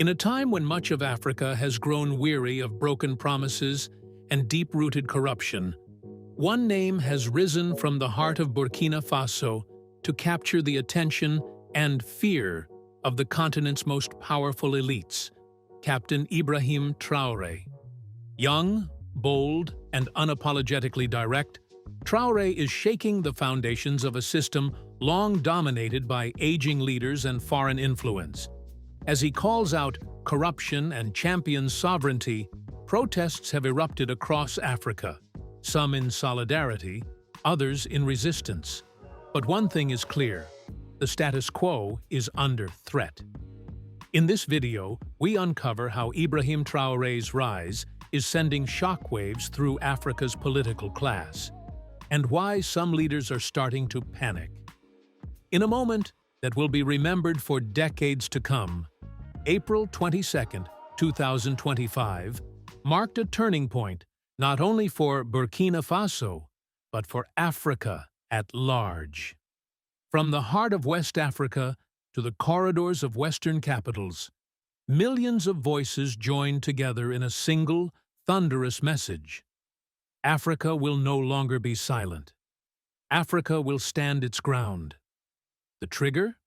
In a time when much of Africa has grown weary of broken promises and deep-rooted corruption, one name has risen from the heart of Burkina Faso to capture the attention and fear of the continent's most powerful elites, Captain Ibrahim Traoré. Young, bold, and unapologetically direct, Traoré is shaking the foundations of a system long dominated by aging leaders and foreign influence. As he calls out corruption and champions sovereignty, protests have erupted across Africa, some in solidarity, others in resistance. But one thing is clear: the status quo is under threat. In this video, we uncover how Ibrahim Traoré's rise is sending shockwaves through Africa's political class, and why some leaders are starting to panic. In a moment that will be remembered for decades to come, April 22, 2025, marked a turning point not only for Burkina Faso, but for Africa at large. From the heart of West Africa to the corridors of Western capitals, millions of voices joined together in a single, thunderous message. Africa will no longer be silent. Africa will stand its ground. The trigger?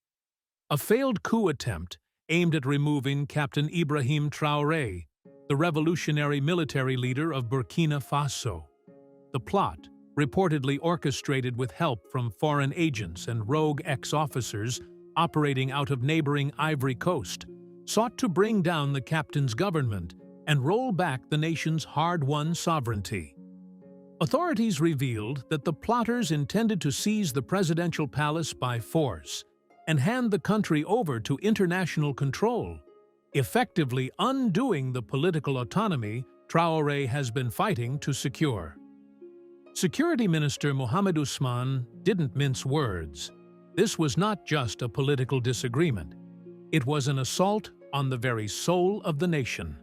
A failed coup attempt aimed at removing Captain Ibrahim Traoré, the revolutionary military leader of Burkina Faso. The plot, reportedly orchestrated with help from foreign agents and rogue ex-officers operating out of neighboring Ivory Coast, sought to bring down the captain's government and roll back the nation's hard-won sovereignty. Authorities revealed that the plotters intended to seize the presidential palace by force and hand the country over to international control, effectively undoing the political autonomy Traoré has been fighting to secure. Security Minister Mohamed Ousmane didn't mince words. This was not just a political disagreement. It was an assault on the very soul of the nation.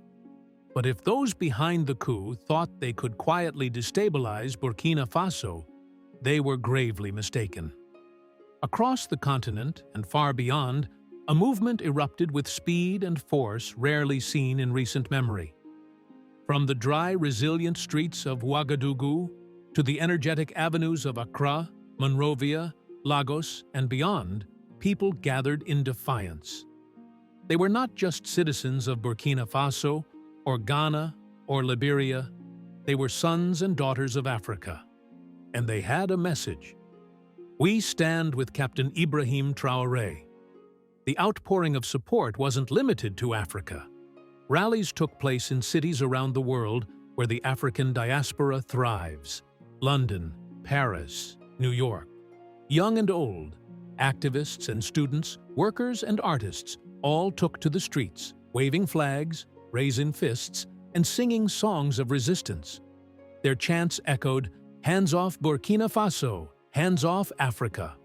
But if those behind the coup thought they could quietly destabilize Burkina Faso, they were gravely mistaken. Across the continent and far beyond, a movement erupted with speed and force rarely seen in recent memory. From the dry, resilient streets of Ouagadougou to the energetic avenues of Accra, Monrovia, Lagos, and beyond, people gathered in defiance. They were not just citizens of Burkina Faso, or Ghana, or Liberia. They were sons and daughters of Africa. And they had a message. We stand with Captain Ibrahim Traoré. The outpouring of support wasn't limited to Africa. Rallies took place in cities around the world where the African diaspora thrives: London, Paris, New York. Young and old, activists and students, workers and artists all took to the streets, waving flags, raising fists, and singing songs of resistance. Their chants echoed, "Hands off Burkina Faso! Hands off Africa!"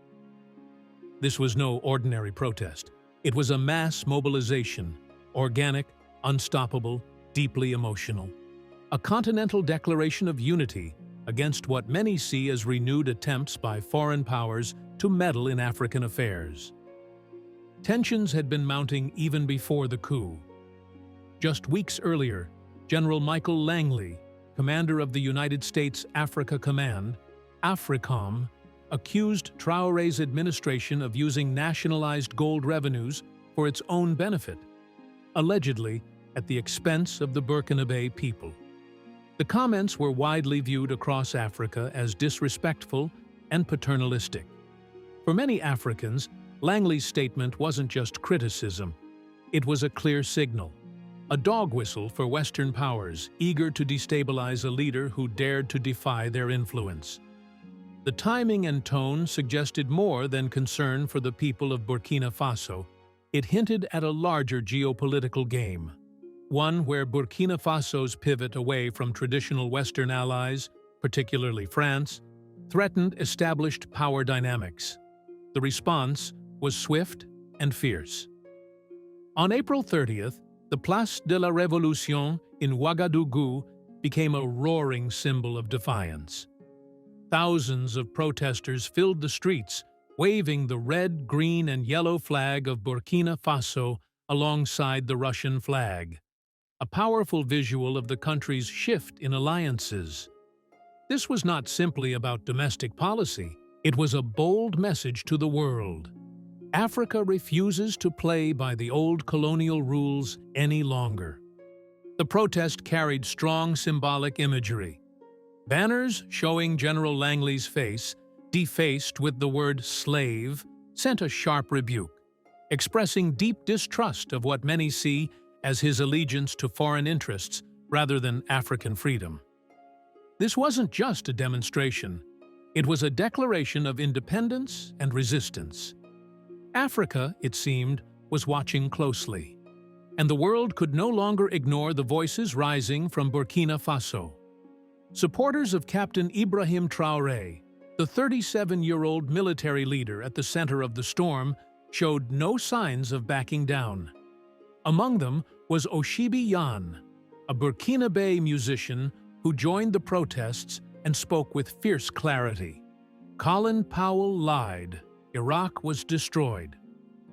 This was no ordinary protest. It was a mass mobilization, organic, unstoppable, deeply emotional. A continental declaration of unity against what many see as renewed attempts by foreign powers to meddle in African affairs. Tensions had been mounting even before the coup. Just weeks earlier, General Michael Langley, commander of the United States Africa Command, AFRICOM, accused Traoré's administration of using nationalized gold revenues for its own benefit, allegedly at the expense of the Burkinabe people. The comments were widely viewed across Africa as disrespectful and paternalistic. For many Africans, Langley's statement wasn't just criticism. It was a clear signal, a dog whistle for Western powers eager to destabilize a leader who dared to defy their influence. The timing and tone suggested more than concern for the people of Burkina Faso. It hinted at a larger geopolitical game, one where Burkina Faso's pivot away from traditional Western allies, particularly France, threatened established power dynamics. The response was swift and fierce. On April 30th, the Place de la Révolution in Ouagadougou became a roaring symbol of defiance. Thousands of protesters filled the streets, waving the red, green, and yellow flag of Burkina Faso alongside the Russian flag, a powerful visual of the country's shift in alliances. This was not simply about domestic policy, it was a bold message to the world. Africa refuses to play by the old colonial rules any longer. The protest carried strong symbolic imagery. Banners showing General Langley's face, defaced with the word slave, sent a sharp rebuke, expressing deep distrust of what many see as his allegiance to foreign interests rather than African freedom. This wasn't just a demonstration, it was a declaration of independence and resistance. Africa, it seemed, was watching closely, and the world could no longer ignore the voices rising from Burkina Faso. Supporters of Captain Ibrahim Traoré, the 37-year-old military leader at the center of the storm, showed no signs of backing down. Among them was Oshibi Yan, a Burkinabe musician who joined the protests and spoke with fierce clarity. Colin Powell lied. Iraq was destroyed.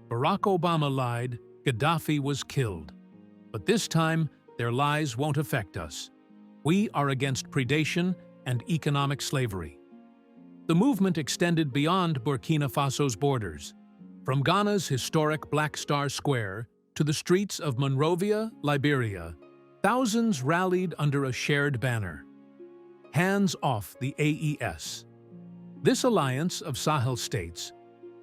Barack Obama lied. Gaddafi was killed. But this time, their lies won't affect us. We are against predation and economic slavery. The movement extended beyond Burkina Faso's borders, from Ghana's historic Black Star Square to the streets of Monrovia, Liberia. Thousands rallied under a shared banner: Hands off the AES. This alliance of Sahel states,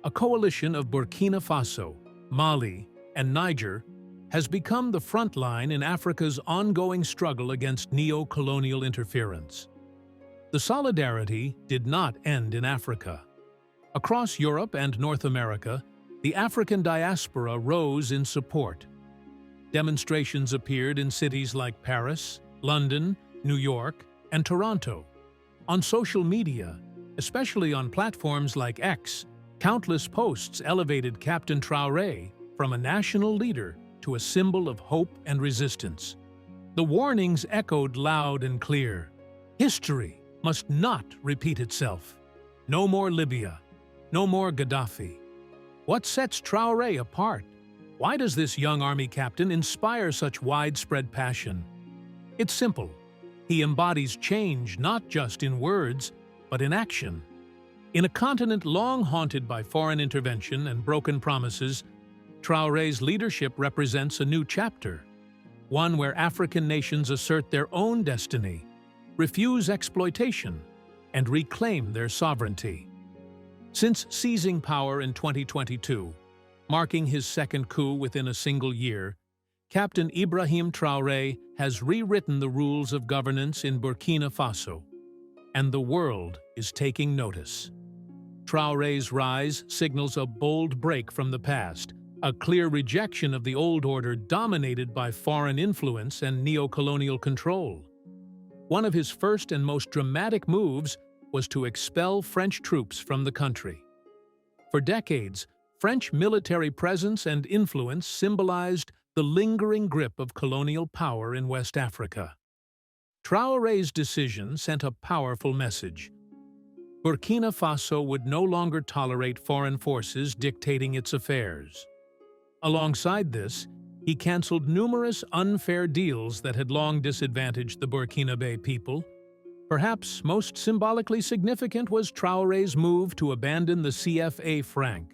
a coalition of Burkina Faso, Mali, and Niger, has become the front line in Africa's ongoing struggle against neo-colonial interference. The solidarity did not end in Africa. Across Europe and North America, the African diaspora rose in support. Demonstrations appeared in cities like Paris, London, New York, and Toronto. On social media, especially on platforms like X, countless posts elevated Captain Traoré from a national leader to a symbol of hope and resistance. The warnings echoed loud and clear. History must not repeat itself. No more Libya. No more Gaddafi. What sets Traoré apart? Why does this young army captain inspire such widespread passion? It's simple. He embodies change not just in words, but in action. In a continent long haunted by foreign intervention and broken promises, Traoré's leadership represents a new chapter, one where African nations assert their own destiny, refuse exploitation, and reclaim their sovereignty. Since seizing power in 2022, marking his second coup within a single year, Captain Ibrahim Traoré has rewritten the rules of governance in Burkina Faso, and the world is taking notice. Traoré's rise signals a bold break from the past, a clear rejection of the old order dominated by foreign influence and neo-colonial control. One of his first and most dramatic moves was to expel French troops from the country. For decades, French military presence and influence symbolized the lingering grip of colonial power in West Africa. Traoré's decision sent a powerful message. Burkina Faso would no longer tolerate foreign forces dictating its affairs. Alongside this, he canceled numerous unfair deals that had long disadvantaged the Burkinabe people. Perhaps most symbolically significant was Traoré's move to abandon the CFA franc.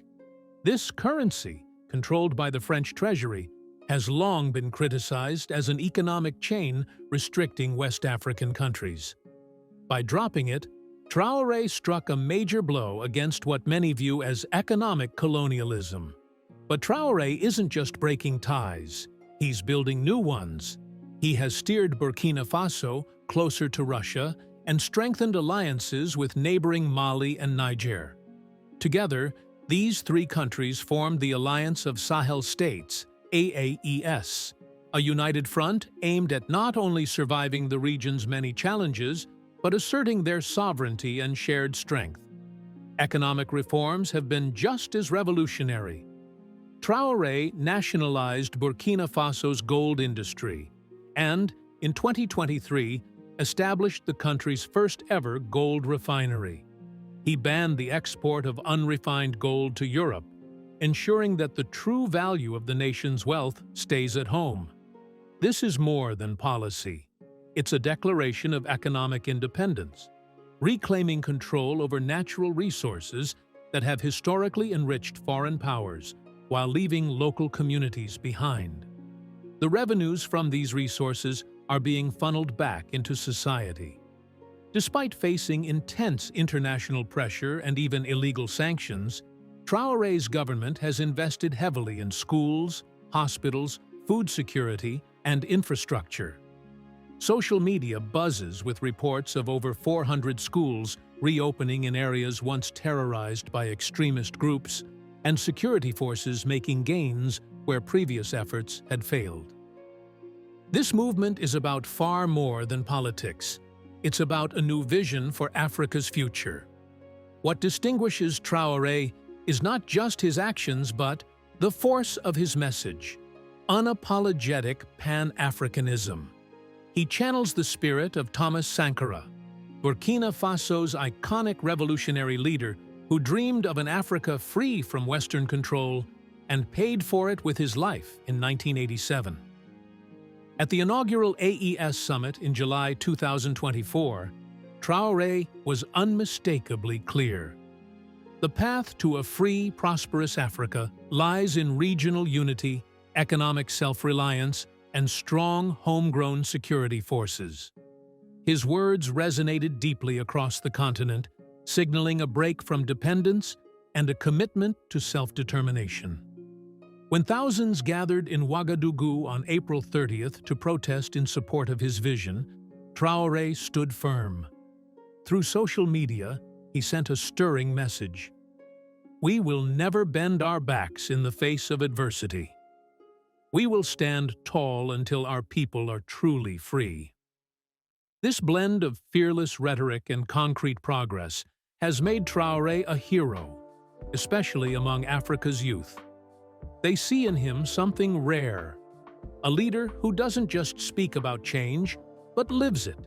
This currency, controlled by the French treasury, has long been criticized as an economic chain restricting West African countries. By dropping it, Traoré struck a major blow against what many view as economic colonialism. But Traoré isn't just breaking ties, he's building new ones. He has steered Burkina Faso closer to Russia and strengthened alliances with neighboring Mali and Niger. Together, these three countries formed the Alliance of Sahel States, AAES, a united front aimed at not only surviving the region's many challenges, but asserting their sovereignty and shared strength. Economic reforms have been just as revolutionary. Traoré nationalized Burkina Faso's gold industry and, in 2023, established the country's first-ever gold refinery. He banned the export of unrefined gold to Europe, ensuring that the true value of the nation's wealth stays at home. This is more than policy. It's a declaration of economic independence, reclaiming control over natural resources that have historically enriched foreign powers while leaving local communities behind. The revenues from these resources are being funneled back into society. Despite facing intense international pressure and even illegal sanctions, Traoré's government has invested heavily in schools, hospitals, food security, and infrastructure. Social media buzzes with reports of over 400 schools reopening in areas once terrorized by extremist groups, and security forces making gains where previous efforts had failed. This movement is about far more than politics. It's about a new vision for Africa's future. What distinguishes Traoré is not just his actions, but the force of his message: unapologetic Pan-Africanism. He channels the spirit of Thomas Sankara, Burkina Faso's iconic revolutionary leader who dreamed of an Africa free from Western control and paid for it with his life in 1987. At the inaugural AES summit in July 2024, Traoré was unmistakably clear. The path to a free, prosperous Africa lies in regional unity, economic self-reliance, and strong, homegrown security forces. His words resonated deeply across the continent, signaling a break from dependence and a commitment to self-determination. When thousands gathered in Ouagadougou on April 30th to protest in support of his vision, Traoré stood firm. Through social media, he sent a stirring message: "We will never bend our backs in the face of adversity. We will stand tall until our people are truly free." This blend of fearless rhetoric and concrete progress has made Traoré a hero, especially among Africa's youth. They see in him something rare, a leader who doesn't just speak about change, but lives it,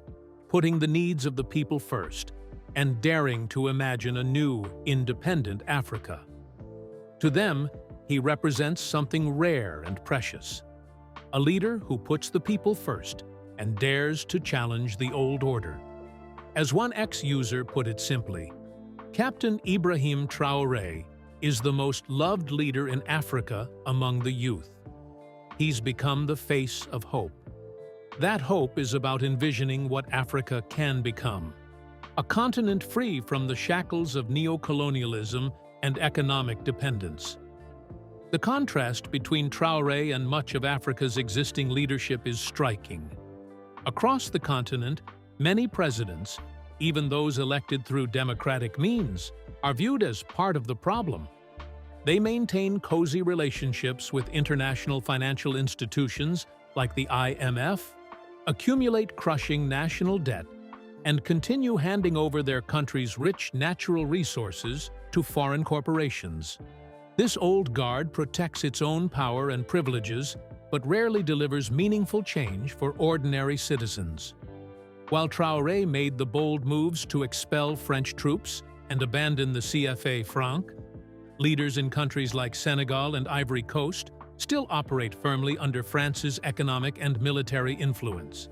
putting the needs of the people first, and daring to imagine a new, independent Africa. To them, he represents something rare and precious, a leader who puts the people first and dares to challenge the old order. As one ex-user put it simply, Captain Ibrahim Traoré is the most loved leader in Africa among the youth. He's become the face of hope. That hope is about envisioning what Africa can become: a continent free from the shackles of neo-colonialism and economic dependence. The contrast between Traoré and much of Africa's existing leadership is striking. Across the continent, many presidents, even those elected through democratic means, are viewed as part of the problem. They maintain cozy relationships with international financial institutions like the IMF, accumulate crushing national debt, and continue handing over their country's rich natural resources to foreign corporations. This old guard protects its own power and privileges, but rarely delivers meaningful change for ordinary citizens. While Traoré made the bold moves to expel French troops and abandon the CFA franc, leaders in countries like Senegal and Ivory Coast still operate firmly under France's economic and military influence.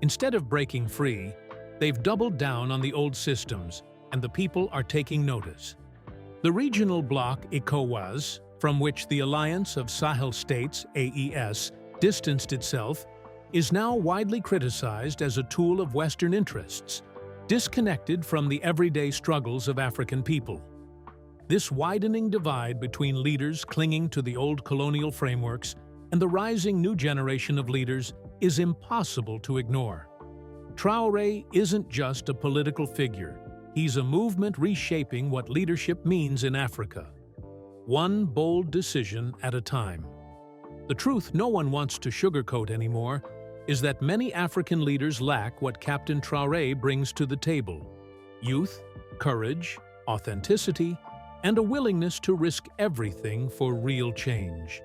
Instead of breaking free, they've doubled down on the old systems, and the people are taking notice. The regional bloc ECOWAS, from which the Alliance of Sahel States, AES, distanced itself, is now widely criticized as a tool of Western interests, disconnected from the everyday struggles of African people. This widening divide between leaders clinging to the old colonial frameworks and the rising new generation of leaders is impossible to ignore. Traoré isn't just a political figure. He's a movement reshaping what leadership means in Africa, one bold decision at a time. The truth no one wants to sugarcoat anymore is that many African leaders lack what Captain Traoré brings to the table: youth, courage, authenticity, and a willingness to risk everything for real change.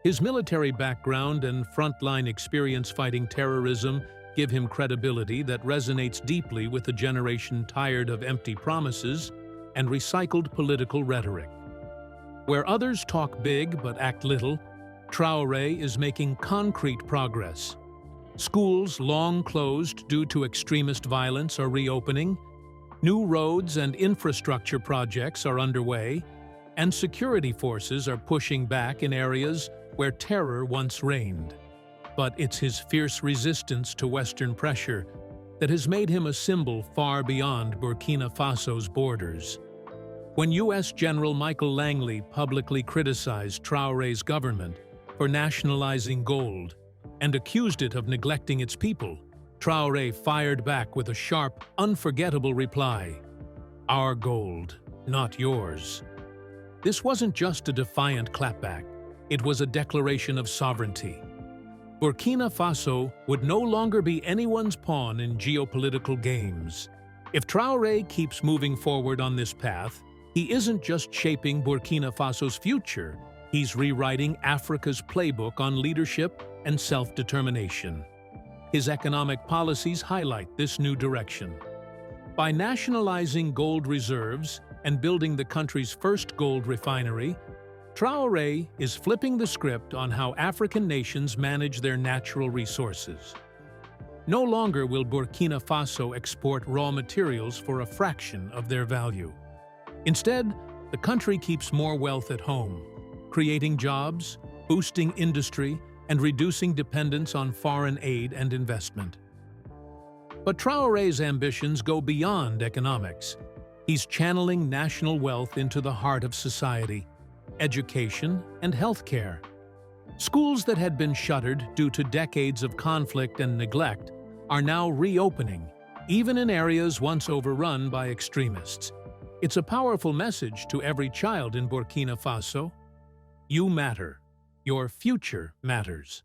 His military background and frontline experience fighting terrorism give him credibility that resonates deeply with a generation tired of empty promises and recycled political rhetoric. Where others talk big but act little, Traoré is making concrete progress. Schools long closed due to extremist violence are reopening, new roads and infrastructure projects are underway, and security forces are pushing back in areas where terror once reigned. But it's his fierce resistance to Western pressure that has made him a symbol far beyond Burkina Faso's borders. When U.S. General Michael Langley publicly criticized Traoré's government for nationalizing gold and accused it of neglecting its people, Traoré fired back with a sharp, unforgettable reply: "Our gold, not yours." This wasn't just a defiant clapback, it was a declaration of sovereignty. Burkina Faso would no longer be anyone's pawn in geopolitical games. If Traoré keeps moving forward on this path, he isn't just shaping Burkina Faso's future, he's rewriting Africa's playbook on leadership and self-determination. His economic policies highlight this new direction. By nationalizing gold reserves and building the country's first gold refinery, Traoré is flipping the script on how African nations manage their natural resources. No longer will Burkina Faso export raw materials for a fraction of their value. Instead, the country keeps more wealth at home, creating jobs, boosting industry, and reducing dependence on foreign aid and investment. But Traoré's ambitions go beyond economics. He's channeling national wealth into the heart of society: education and healthcare. Schools that had been shuttered due to decades of conflict and neglect are now reopening, even in areas once overrun by extremists. It's a powerful message to every child in Burkina Faso: you matter. Your future matters.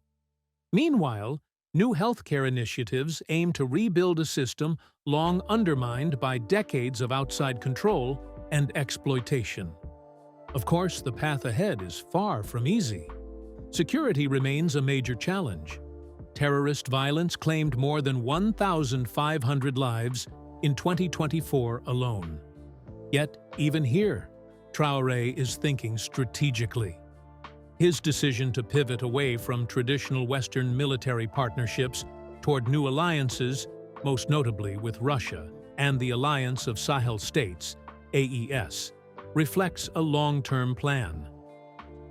Meanwhile, new healthcare initiatives aim to rebuild a system long undermined by decades of outside control and exploitation. Of course, the path ahead is far from easy. Security remains a major challenge. Terrorist violence claimed more than 1,500 lives in 2024 alone. Yet, even here, Traoré is thinking strategically. His decision to pivot away from traditional Western military partnerships toward new alliances, most notably with Russia and the Alliance of Sahel States, AES, reflects a long-term plan.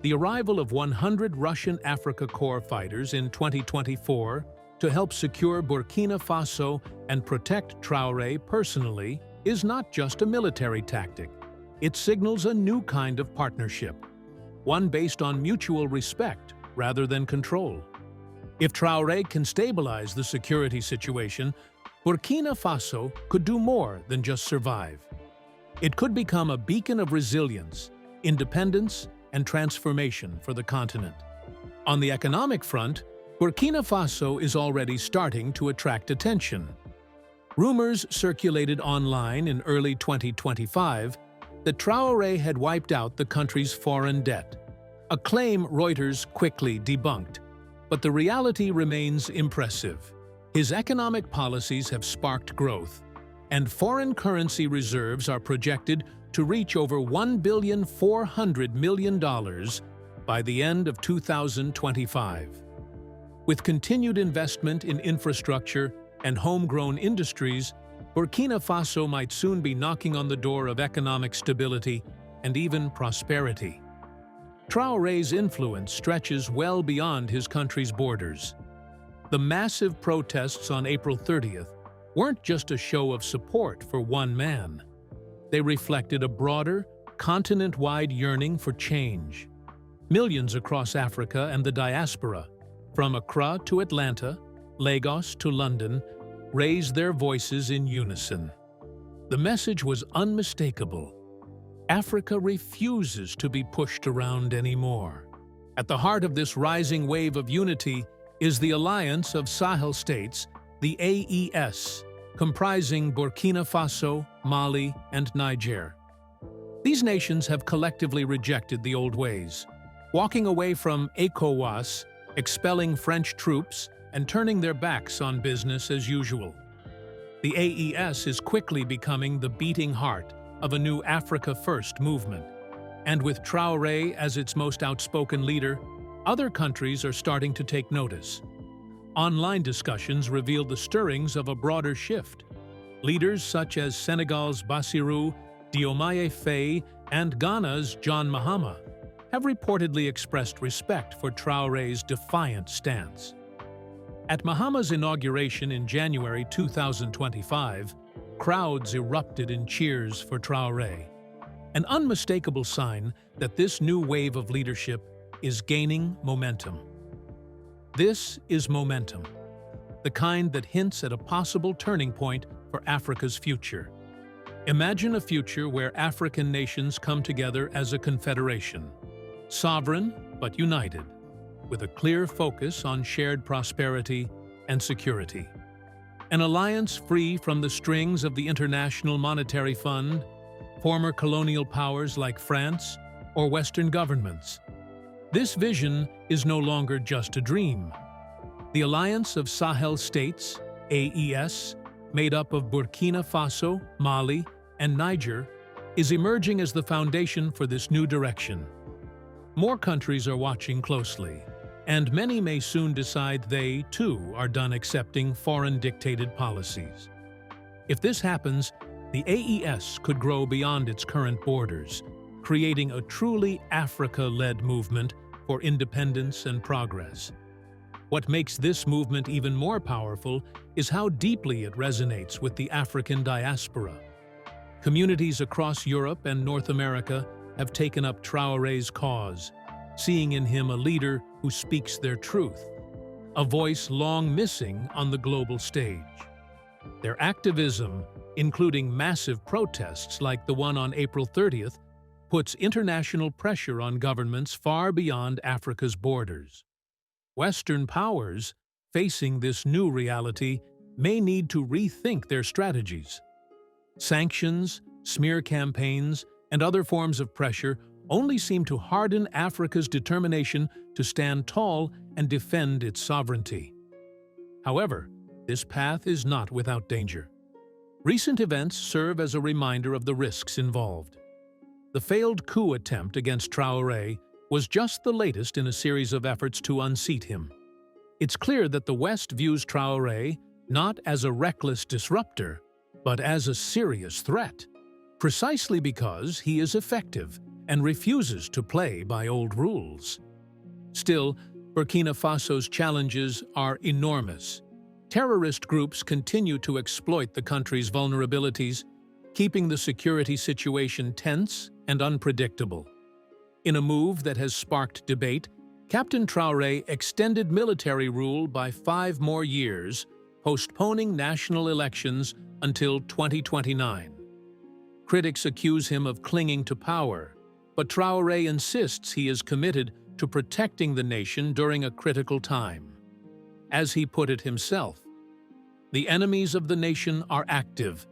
The arrival of 100 Russian Africa Corps fighters in 2024 to help secure Burkina Faso and protect Traoré personally is not just a military tactic. It signals a new kind of partnership, one based on mutual respect rather than control. If Traoré can stabilize the security situation, Burkina Faso could do more than just survive. It could become a beacon of resilience, independence, and transformation for the continent. On the economic front, Burkina Faso is already starting to attract attention. Rumors circulated online in early 2025 that Traoré had wiped out the country's foreign debt, a claim Reuters quickly debunked. But the reality remains impressive. His economic policies have sparked growth, and foreign currency reserves are projected to reach over $1.4 billion by the end of 2025. With continued investment in infrastructure and homegrown industries, Burkina Faso might soon be knocking on the door of economic stability and even prosperity. Traoré's influence stretches well beyond his country's borders. The massive protests on April 30th weren't just a show of support for one man. They reflected a broader, continent-wide yearning for change. Millions across Africa and the diaspora, from Accra to Atlanta, Lagos to London, raised their voices in unison. The message was unmistakable. Africa refuses to be pushed around anymore. At the heart of this rising wave of unity is the Alliance of Sahel States, the AES, comprising Burkina Faso, Mali, and Niger. These nations have collectively rejected the old ways, walking away from ECOWAS, expelling French troops, and turning their backs on business as usual. The AES is quickly becoming the beating heart of a new Africa First movement, And with Traoré as its most outspoken leader, other countries are starting to take notice. Online discussions reveal the stirrings of a broader shift. Leaders such as Senegal's Bassirou Diomaye Faye and Ghana's John Mahama have reportedly expressed respect for Traoré's defiant stance. At Mahama's inauguration in January 2025, crowds erupted in cheers for Traoré, an unmistakable sign that this new wave of leadership is gaining momentum. This is momentum, the kind that hints at a possible turning point for Africa's future. Imagine a future where African nations come together as a confederation, sovereign but united, with a clear focus on shared prosperity and security. An alliance free from the strings of the International Monetary Fund, former colonial powers like France, or Western governments. This vision is no longer just a dream. The Alliance of Sahel States, AES, made up of Burkina Faso, Mali, and Niger, is emerging as the foundation for this new direction. More countries are watching closely, and many may soon decide they, too, are done accepting foreign-dictated policies. If this happens, the AES could grow beyond its current borders, creating a truly Africa-led movement for independence and progress. What makes this movement even more powerful is how deeply it resonates with the African diaspora. Communities across Europe and North America have taken up Traoré's cause, seeing in him a leader who speaks their truth, a voice long missing on the global stage. Their activism, including massive protests like the one on April 30th, puts international pressure on governments far beyond Africa's borders. Western powers, facing this new reality, may need to rethink their strategies. Sanctions, smear campaigns, and other forms of pressure only seem to harden Africa's determination to stand tall and defend its sovereignty. However, this path is not without danger. Recent events serve as a reminder of the risks involved. The failed coup attempt against Traoré was just the latest in a series of efforts to unseat him. It's clear that the West views Traoré not as a reckless disruptor, but as a serious threat, precisely because he is effective and refuses to play by old rules. Still, Burkina Faso's challenges are enormous. Terrorist groups continue to exploit the country's vulnerabilities, keeping the security situation tense and unpredictable. In a move that has sparked debate, Captain Traoré extended military rule by 5 more years, postponing national elections until 2029. Critics accuse him of clinging to power, but Traoré insists he is committed to protecting the nation during a critical time. As he put it himself, "The enemies of the nation are active,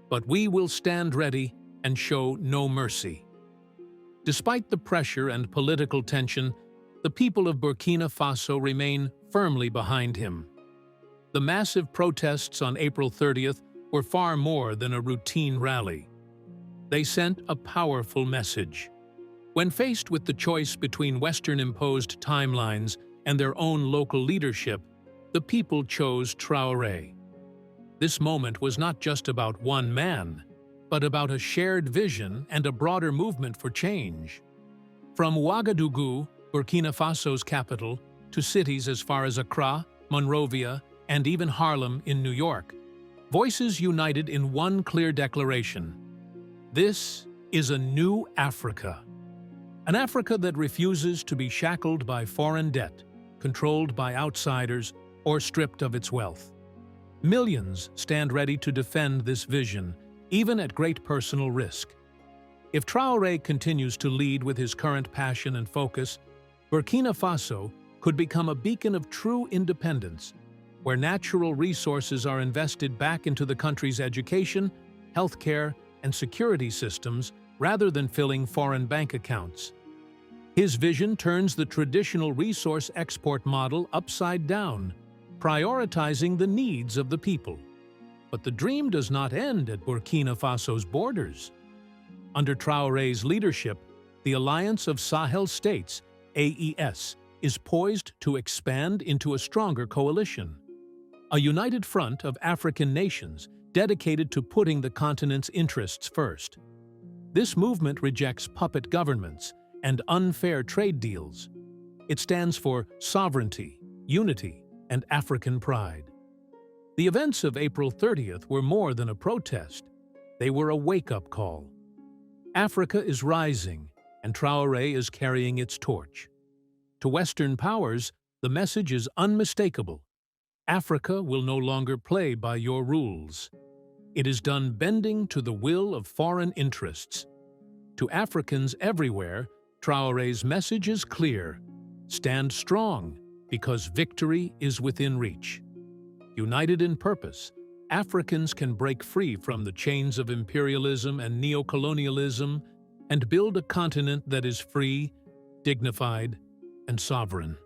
but we will stand ready and show no mercy." Despite the pressure and political tension, the people of Burkina Faso remain firmly behind him. The massive protests on April 30th were far more than a routine rally. They sent a powerful message. When faced with the choice between Western-imposed timelines and their own local leadership, the people chose Traoré. This moment was not just about one man, but about a shared vision and a broader movement for change. From Ouagadougou, Burkina Faso's capital, to cities as far as Accra, Monrovia, and even Harlem in New York, voices united in one clear declaration: this is a new Africa. An Africa that refuses to be shackled by foreign debt, controlled by outsiders, or stripped of its wealth. Millions stand ready to defend this vision, even at great personal risk. If Traoré continues to lead with his current passion and focus, Burkina Faso could become a beacon of true independence, where natural resources are invested back into the country's education, healthcare, and security systems rather than filling foreign bank accounts. His vision turns the traditional resource export model upside down, prioritizing the needs of the people. But the dream does not end at Burkina Faso's borders. Under Traoré's leadership, the Alliance of Sahel States, AES, is poised to expand into a stronger coalition. A united front of African nations dedicated to putting the continent's interests first. This movement rejects puppet governments and unfair trade deals. It stands for sovereignty, unity, and African pride. The events of April 30th were more than a protest. They were a wake-up call. Africa is rising, and Traoré is carrying its torch. To Western powers, the message is unmistakable. Africa will no longer play by your rules. It is done bending to the will of foreign interests. To Africans everywhere, Traoré's message is clear. Stand strong, because victory is within reach. United in purpose, Africans can break free from the chains of imperialism and neocolonialism and build a continent that is free, dignified, and sovereign.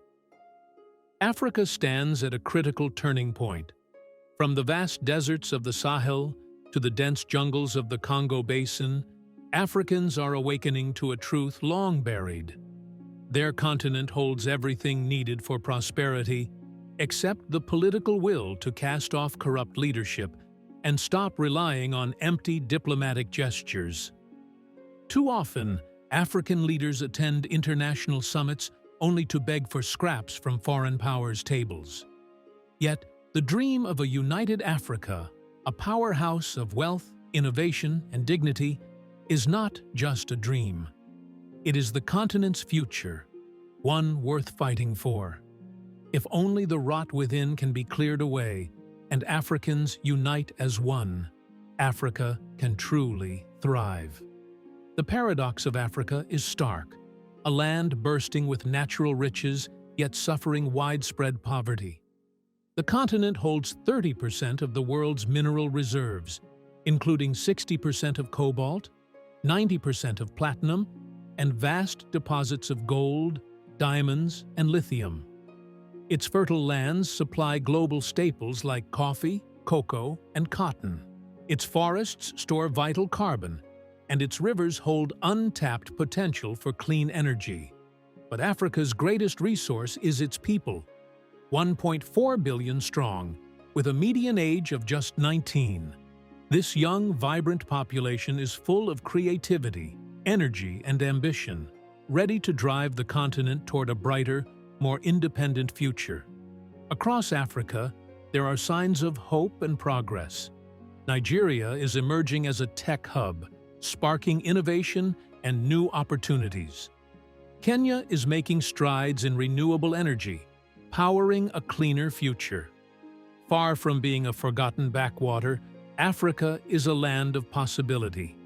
Africa stands at a critical turning point. From the vast deserts of the Sahel to the dense jungles of the Congo Basin, Africans are awakening to a truth long buried. Their continent holds everything needed for prosperity, except the political will to cast off corrupt leadership and stop relying on empty diplomatic gestures. Too often, African leaders attend international summits only to beg for scraps from foreign powers' tables. Yet, the dream of a united Africa, a powerhouse of wealth, innovation, and dignity, is not just a dream. It is the continent's future, one worth fighting for. If only the rot within can be cleared away and Africans unite as one, Africa can truly thrive. The paradox of Africa is stark, a land bursting with natural riches yet suffering widespread poverty. The continent holds 30% of the world's mineral reserves, including 60% of cobalt, 90% of platinum, and vast deposits of gold, diamonds, and lithium. Its fertile lands supply global staples like coffee, cocoa, and cotton. Its forests store vital carbon, and its rivers hold untapped potential for clean energy. But Africa's greatest resource is its people, 1.4 billion strong, with a median age of just 19. This young, vibrant population is full of creativity, energy, and ambition, ready to drive the continent toward a brighter, more independent future. Across Africa, there are signs of hope and progress. Nigeria is emerging as a tech hub, sparking innovation and new opportunities. Kenya is making strides in renewable energy, powering a cleaner future. Far from being a forgotten backwater, Africa is a land of possibility.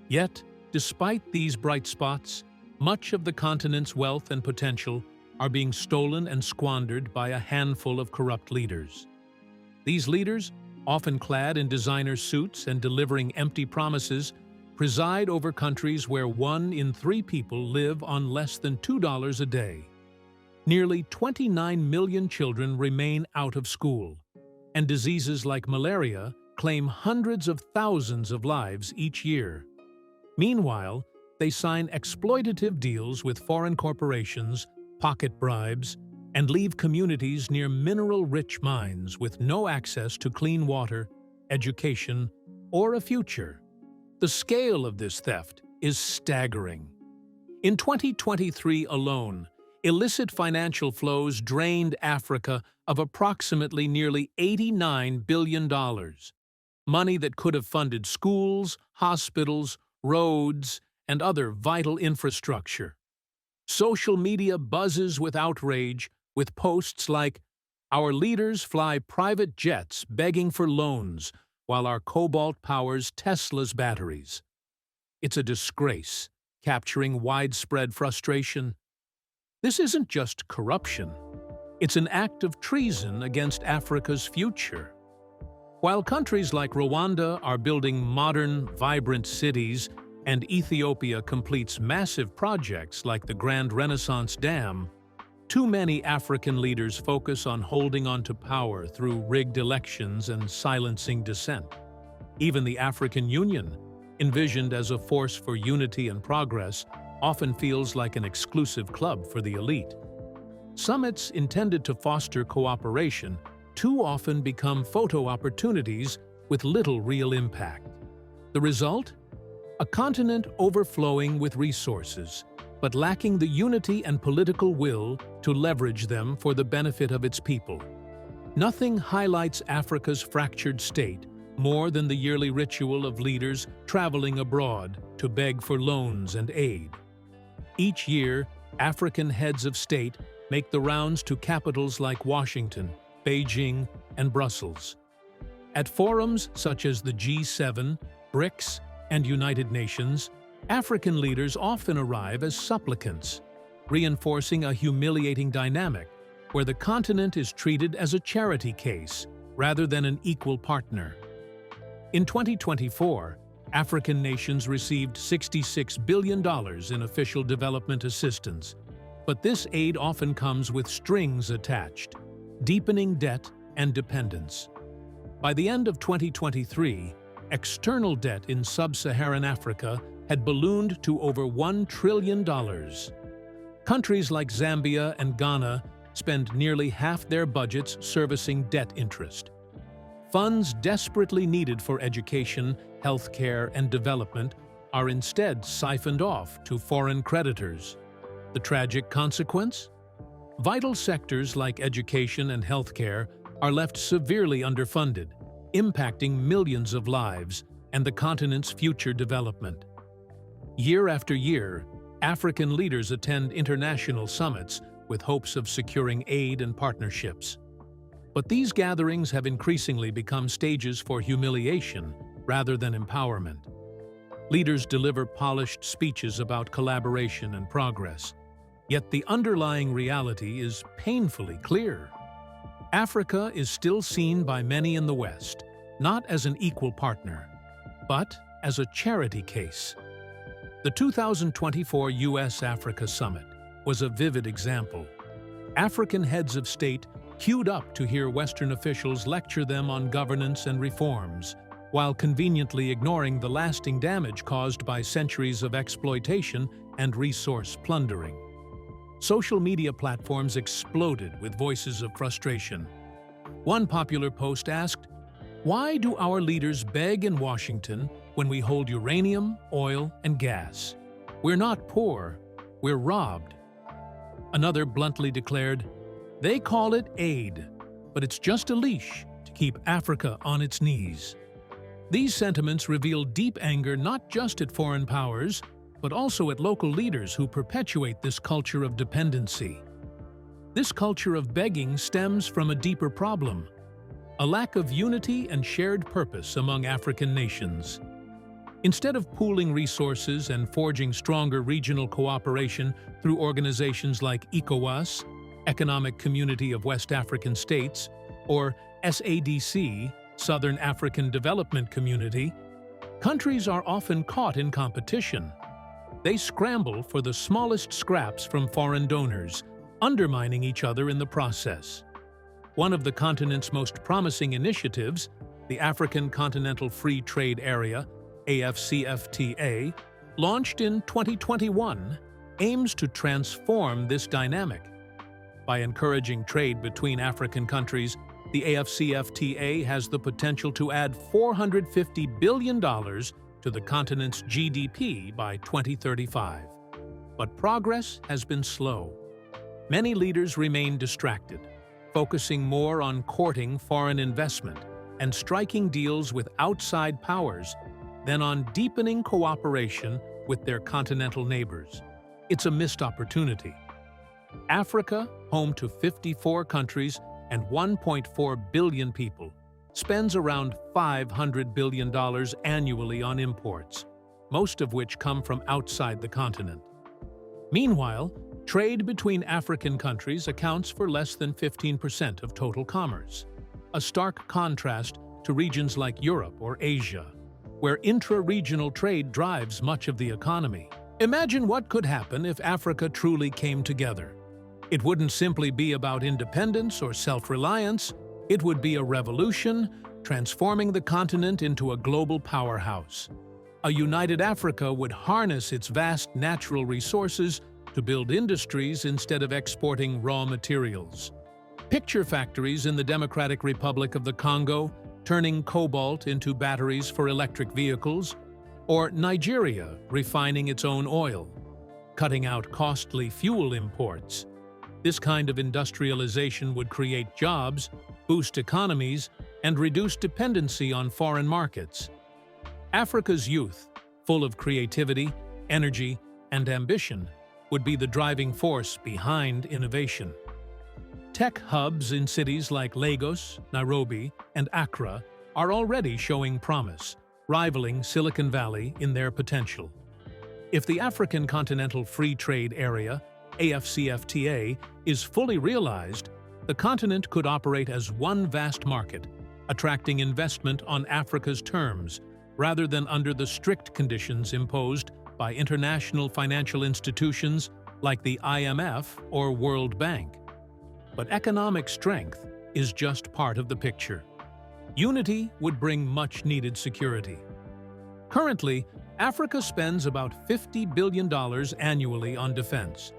Yet, despite these bright spots, much of the continent's wealth and potential are being stolen and squandered by a handful of corrupt leaders. These leaders, often clad in designer suits and delivering empty promises, preside over countries where 1 in 3 people live on less than $2 a day. Nearly 29 million children remain out of school, and diseases like malaria claim hundreds of thousands of lives each year. Meanwhile, they sign exploitative deals with foreign corporations, pocket bribes, and leave communities near mineral-rich mines with no access to clean water, education, or a future. The scale of this theft is staggering. In 2023 alone, illicit financial flows drained Africa of approximately nearly $89 billion, money that could have funded schools, hospitals, roads, and other vital infrastructure. Social media buzzes with outrage, with posts like, "Our leaders fly private jets begging for loans, while our cobalt powers Tesla's batteries." It's a disgrace, capturing widespread frustration. This isn't just corruption. It's an act of treason against Africa's future. While countries like Rwanda are building modern, vibrant cities, and Ethiopia completes massive projects like the Grand Renaissance Dam, too many African leaders focus on holding on to power through rigged elections and silencing dissent. Even the African Union, envisioned as a force for unity and progress, often feels like an exclusive club for the elite. Summits intended to foster cooperation too often become photo opportunities with little real impact. The result? A continent overflowing with resources, but lacking the unity and political will to leverage them for the benefit of its people. Nothing highlights Africa's fractured state more than the yearly ritual of leaders traveling abroad to beg for loans and aid. Each year, African heads of state make the rounds to capitals like Washington, Beijing, and Brussels. At forums such as the G7, BRICS, and United Nations, African leaders often arrive as supplicants, reinforcing a humiliating dynamic where the continent is treated as a charity case rather than an equal partner. In 2024, African nations received $66 billion in official development assistance, but this aid often comes with strings attached, deepening debt and dependence. By the end of 2023, external debt in sub-Saharan Africa had ballooned to over $1 trillion. Countries like Zambia and Ghana spend nearly half their budgets servicing debt interest. Funds desperately needed for education, healthcare, and development are instead siphoned off to foreign creditors. The tragic consequence? Vital sectors like education and healthcare are left severely underfunded, impacting millions of lives and the continent's future development. Year after year, African leaders attend international summits with hopes of securing aid and partnerships. But these gatherings have increasingly become stages for humiliation rather than empowerment. Leaders deliver polished speeches about collaboration and progress, yet the underlying reality is painfully clear. Africa is still seen by many in the West, not as an equal partner, but as a charity case. The 2024 US-Africa Summit was a vivid example. African heads of state queued up to hear Western officials lecture them on governance and reforms, while conveniently ignoring the lasting damage caused by centuries of exploitation and resource plundering. Social media platforms exploded with voices of frustration. One popular post asked, "Why do our leaders beg in Washington when we hold uranium, oil, and gas? We're not poor, we're robbed." Another bluntly declared, "They call it aid, but it's just a leash to keep Africa on its knees." These sentiments reveal deep anger not just at foreign powers, but also at local leaders who perpetuate this culture of dependency. This culture of begging stems from a deeper problem: a lack of unity and shared purpose among African nations. Instead of pooling resources and forging stronger regional cooperation through organizations like ECOWAS, Economic Community of West African States, or SADC, Southern African Development Community, countries are often caught in competition. They scramble for the smallest scraps from foreign donors, undermining each other in the process. One of the continent's most promising initiatives, the African Continental Free Trade Area, AFCFTA, launched in 2021, aims to transform this dynamic. By encouraging trade between African countries, the AFCFTA has the potential to add $450 billion to the continent's GDP by 2035. But progress has been slow. Many leaders remain distracted, focusing more on courting foreign investment and striking deals with outside powers than on deepening cooperation with their continental neighbors. It's a missed opportunity. Africa, home to 54 countries and 1.4 billion people, spends around $500 billion annually on imports, most of which come from outside the continent. Meanwhile, trade between African countries accounts for less than 15% of total commerce, a stark contrast to regions like Europe or Asia, where intra-regional trade drives much of the economy. Imagine what could happen if Africa truly came together. It wouldn't simply be about independence or self-reliance, it would be a revolution, transforming the continent into a global powerhouse. A united Africa would harness its vast natural resources to build industries instead of exporting raw materials. Picture factories in the Democratic Republic of the Congo turning cobalt into batteries for electric vehicles, or Nigeria refining its own oil, cutting out costly fuel imports. This kind of industrialization would create jobs, boost economies, and reduce dependency on foreign markets. Africa's youth, full of creativity, energy, and ambition, would be the driving force behind innovation. Tech hubs in cities like Lagos, Nairobi, and Accra are already showing promise, rivaling Silicon Valley in their potential. If the African Continental Free Trade Area, AfCFTA, is fully realized, the continent could operate as one vast market, attracting investment on Africa's terms, rather than under the strict conditions imposed by international financial institutions like the IMF or World Bank. But economic strength is just part of the picture. Unity would bring much-needed security. Currently, Africa spends about $50 billion annually on defense.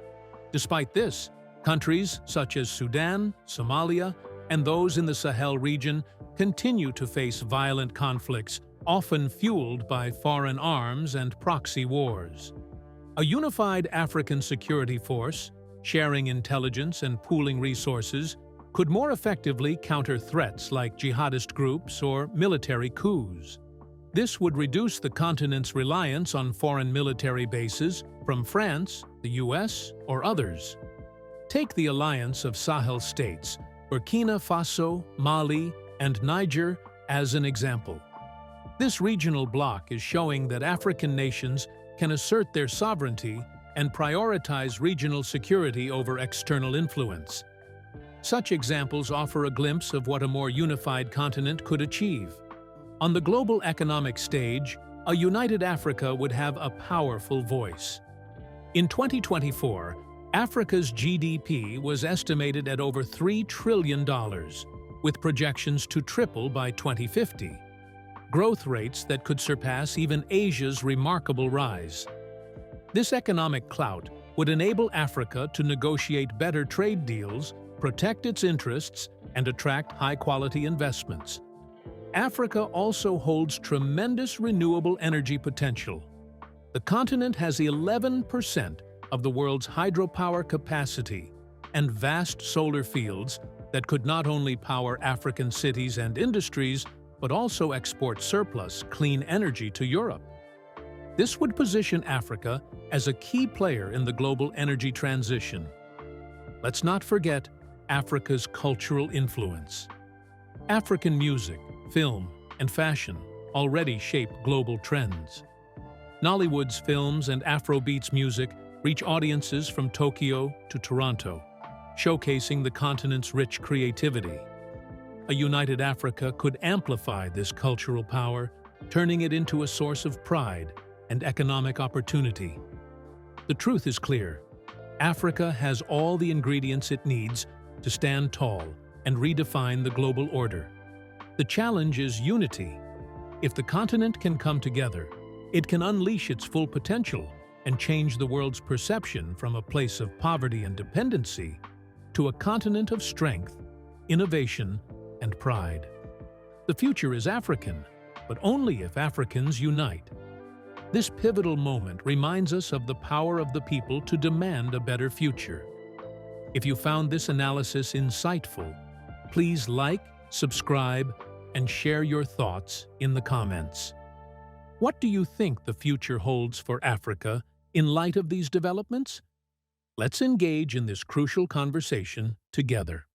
Despite this, countries such as Sudan, Somalia, and those in the Sahel region continue to face violent conflicts, often fueled by foreign arms and proxy wars. A unified African security force, sharing intelligence and pooling resources, could more effectively counter threats like jihadist groups or military coups. This would reduce the continent's reliance on foreign military bases from France, the US, or others. Take the alliance of Sahel states, Burkina Faso, Mali, and Niger, as an example. This regional bloc is showing that African nations can assert their sovereignty and prioritize regional security over external influence. Such examples offer a glimpse of what a more unified continent could achieve. On the global economic stage, a united Africa would have a powerful voice. In 2024, Africa's GDP was estimated at over $3 trillion, with projections to triple by 2050. Growth rates that could surpass even Asia's remarkable rise. This economic clout would enable Africa to negotiate better trade deals, protect its interests, and attract high-quality investments. Africa also holds tremendous renewable energy potential. The continent has 11% of the world's hydropower capacity and vast solar fields that could not only power African cities and industries, but also export surplus clean energy to Europe. This would position Africa as a key player in the global energy transition. Let's not forget Africa's cultural influence. African music, film, and fashion already shape global trends. Nollywood's films and Afrobeats music reach audiences from Tokyo to Toronto, showcasing the continent's rich creativity. A united Africa could amplify this cultural power, turning it into a source of pride and economic opportunity. The truth is clear. Africa has all the ingredients it needs to stand tall and redefine the global order. The challenge is unity. If the continent can come together, it can unleash its full potential and change the world's perception from a place of poverty and dependency to a continent of strength, innovation, and pride. The future is African, but only if Africans unite. This pivotal moment reminds us of the power of the people to demand a better future. If you found this analysis insightful, please like, subscribe, and share your thoughts in the comments. What do you think the future holds for Africa in light of these developments? Let's engage in this crucial conversation together.